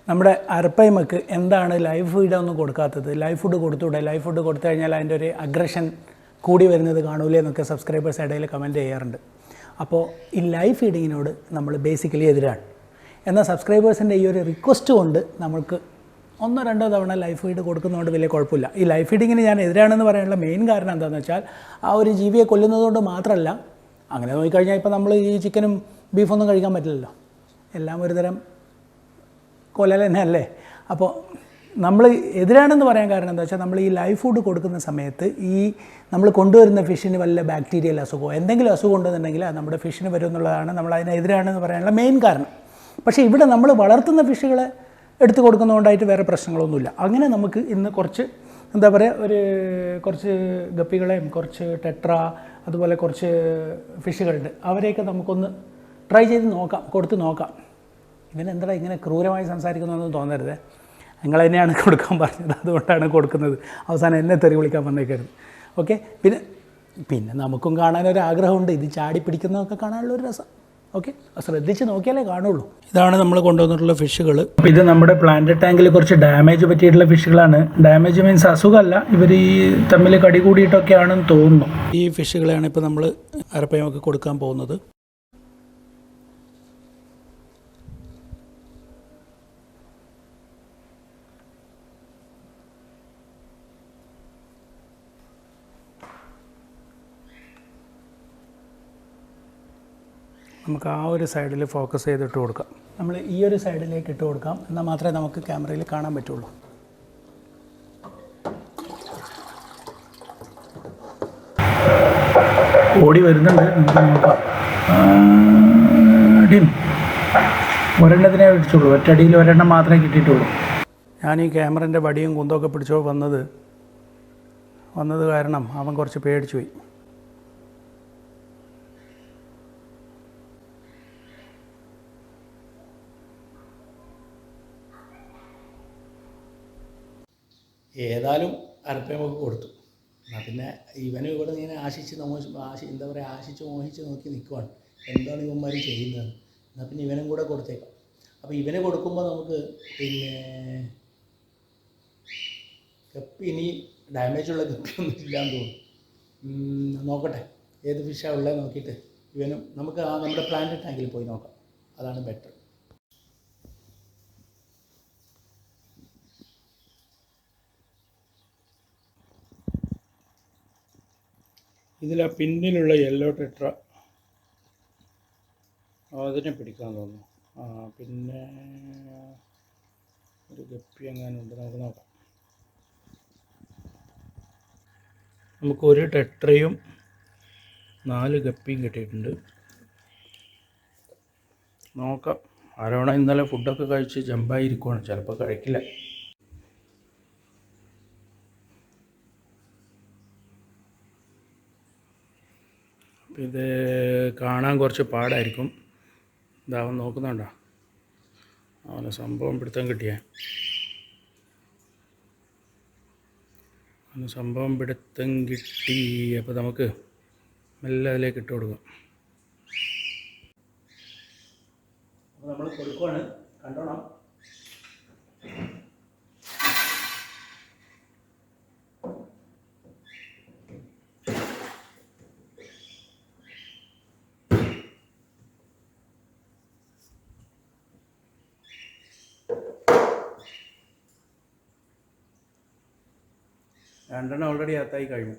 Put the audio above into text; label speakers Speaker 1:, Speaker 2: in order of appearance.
Speaker 1: നമ്മുടെ അരപ്പൈമക്ക് എന്താണ് ലൈവ് ഫീഡൊന്നും കൊടുക്കാത്തത്? ലൈവ് ഫുഡ് കൊടുത്തൂടെ? ലൈവ് ഫുഡ് കൊടുത്തു കഴിഞ്ഞാൽ അതിൻ്റെ ഒരു അഗ്രഷൻ കൂടി വരുന്നത് കാണൂലേ എന്നൊക്കെ സബ്സ്ക്രൈബേഴ്സ് ഇടയിൽ കമൻറ്റ് ചെയ്യാറുണ്ട്. അപ്പോൾ ഈ ലൈവ് ഫീഡിങ്ങിനോട് നമ്മൾ ബേസിക്കലി എതിരാണ്. എന്നാൽ സബ്സ്ക്രൈബേഴ്സിൻ്റെ ഈ ഒരു റിക്വസ്റ്റ് കൊണ്ട് നമുക്ക് 1-2 തവണ ലൈവ് ഫീഡ് കൊടുക്കുന്നതുകൊണ്ട് വലിയ കുഴപ്പമില്ല. ഈ ലൈവ് ഫീഡിങ്ങിന് ഞാൻ എതിരാണെന്ന് പറയാനുള്ള മെയിൻ കാരണം എന്താണെന്ന് വെച്ചാൽ ആ ഒരു ജീവിയെ കൊല്ലുന്നതുകൊണ്ട് മാത്രമല്ല. അങ്ങനെ നോക്കിക്കഴിഞ്ഞാൽ ഇപ്പോൾ നമ്മൾ ഈ ചിക്കനും ബീഫൊന്നും കഴിക്കാൻ പറ്റില്ലല്ലോ, എല്ലാം ഒരു തരം കൊല്ലൽ തന്നെ അല്ലേ. അപ്പോൾ നമ്മൾ എതിരാണെന്ന് പറയാൻ കാരണം എന്താ വെച്ചാൽ നമ്മൾ ഈ ലൈവ് ഫുഡ് കൊടുക്കുന്ന സമയത്ത് ഈ നമ്മൾ കൊണ്ടുവരുന്ന ഫിഷിന് വല്ല ബാക്ടീരിയൽ അസുഖമോ എന്തെങ്കിലും അസുഖം ഉണ്ടെന്നുണ്ടെങ്കിൽ അത് നമ്മുടെ ഫിഷിന് വരും എന്നുള്ളതാണ് നമ്മൾ അതിനെതിരാണെന്ന് പറയാനുള്ള മെയിൻ കാരണം. പക്ഷേ ഇവിടെ നമ്മൾ വളർത്തുന്ന ഫിഷുകളെ എടുത്ത് കൊടുക്കുന്നതുകൊണ്ടായിട്ട് വേറെ പ്രശ്നങ്ങളൊന്നുമില്ല. അങ്ങനെ നമുക്ക് ഇന്ന് കുറച്ച് എന്താ പറയുക കുറച്ച് ഗപ്പികളെയും കുറച്ച് ടെട്ര അതുപോലെ കുറച്ച് ഫിഷുകളുണ്ട്, അവരെയൊക്കെ നമുക്കൊന്ന് ട്രൈ ചെയ്ത് നോക്കാം, കൊടുത്ത് നോക്കാം. ഇവനെന്താ ഇങ്ങനെ ക്രൂരമായി സംസാരിക്കുന്നതെന്ന് തോന്നരുത്, നിങ്ങൾ തന്നെയാണ് കൊടുക്കാൻ പറഞ്ഞത്, അതുകൊണ്ടാണ് കൊടുക്കുന്നത്. അവസാനം എന്നെ തെറി വിളിക്കാൻ വന്നേക്കരുത്. ഓക്കെ. പിന്നെ നമുക്കും കാണാനൊരാഗ്രഹമുണ്ട്, ഇത് ചാടി പിടിക്കുന്നതൊക്കെ കാണാനുള്ളൊരു രസം. ഓക്കെ, ശ്രദ്ധിച്ച് നോക്കിയാലേ കാണുള്ളൂ. ഇതാണ് നമ്മൾ കൊണ്ടുവന്നിട്ടുള്ള ഫിഷുകൾ. അപ്പോൾ ഇത് നമ്മുടെ പ്ലാന്റ് ടാങ്കിൽ കുറച്ച് ഡാമേജ് പറ്റിയിട്ടുള്ള ഫിഷുകളാണ്. ഡാമേജ് മീൻസ് അസുഖമല്ല, ഇവർ ഈ തമ്മിൽ കടി കൂടിയിട്ടൊക്കെയാണെന്ന് തോന്നുന്നു. ഈ ഫിഷുകളെയാണ് ഇപ്പോൾ നമ്മൾ അരപ്പയമൊക്കെ കൊടുക്കാൻ പോകുന്നത്. നമുക്ക് ആ ഒരു സൈഡിൽ ഫോക്കസ് ചെയ്തിട്ട് കൊടുക്കാം. നമ്മൾ ഈ ഒരു സൈഡിലേക്ക് ഇട്ട് കൊടുക്കാം, എന്നാൽ മാത്രമേ നമുക്ക് ക്യാമറയിൽ കാണാൻ പറ്റുള്ളൂ. ഓടി വരുന്നുണ്ട്, നമുക്ക് നോക്കാം. ഒരെണ്ണത്തിനെ പിടിച്ചുള്ളൂ, ഒറ്റടിയിൽ ഒരെണ്ണം മാത്രമേ കിട്ടിയിട്ടുള്ളൂ. ഞാൻ ഈ ക്യാമറൻ്റെ വടിയും കുന്തമൊക്കെ പിടിച്ചോ വന്നത് കാരണം അവൻ കുറച്ച് പേടിച്ചു പോയി. ഏതായാലും അരപ്പയമൊക്കെ കൊടുത്തു. എന്നാൽ പിന്നെ ഇവനും ഇവിടെ ഇങ്ങനെ ആശിച്ച് മോഹിച്ച് നോക്കി നിൽക്കുവാണ്, എന്താണ് ഇവന്മാർ ചെയ്യുന്നത്. എന്നാൽ പിന്നെ ഇവനും കൂടെ കൊടുത്തേക്കാം. അപ്പോൾ ഇവന് കൊടുക്കുമ്പോൾ നമുക്ക് പിന്നെ ഗപ്പി ഇനി ഡാമേജുള്ള ഗപ്പിയൊന്നും ഇല്ലാന്ന് തോന്നുന്നു. നോക്കട്ടെ ഏത് ഫിഷാണ് ഉള്ളത് നോക്കിയിട്ട് ഇവനും നമുക്ക് നമ്മുടെ പ്ലാന്റ് ടാങ്കിൽ പോയി നോക്കാം, അതാണ് ബെറ്റർ. ഇതിൽ ആ പിന്നിലുള്ള യെല്ലോ ടെട്ര അതിനെ പിടിക്കാൻ തോന്നുന്നു. പിന്നെ ഒരു ഗപ്പി എങ്ങാനുണ്ട്, നമുക്ക് നോക്കാം. നമുക്ക് ഒരു ടെട്രയും 4 ഗപ്പിയും കിട്ടിയിട്ടുണ്ട്. നോക്കാം. ആരോണ ഇന്നലെ ഫുഡൊക്കെ കഴിച്ച് ജമ്പായിരിക്കുവാണ്, ചിലപ്പോൾ കഴിക്കില്ല. ഇത് കാണാൻ കുറച്ച് പാടായിരിക്കും. ഇതാവൻ നോക്കുന്നുണ്ടോ, അവന് സംഭവം പിടുത്തം കിട്ടി. അപ്പോൾ നമുക്ക് മെല്ലെ അതിലേക്ക് ഇട്ട് കൊടുക്കാം. അപ്പോൾ നമ്മൾ കൊടുക്കുവാണ്, കണ്ടോണം. രണ്ടെണ്ണം ഓൾറെഡി അകത്തായി കഴിഞ്ഞു.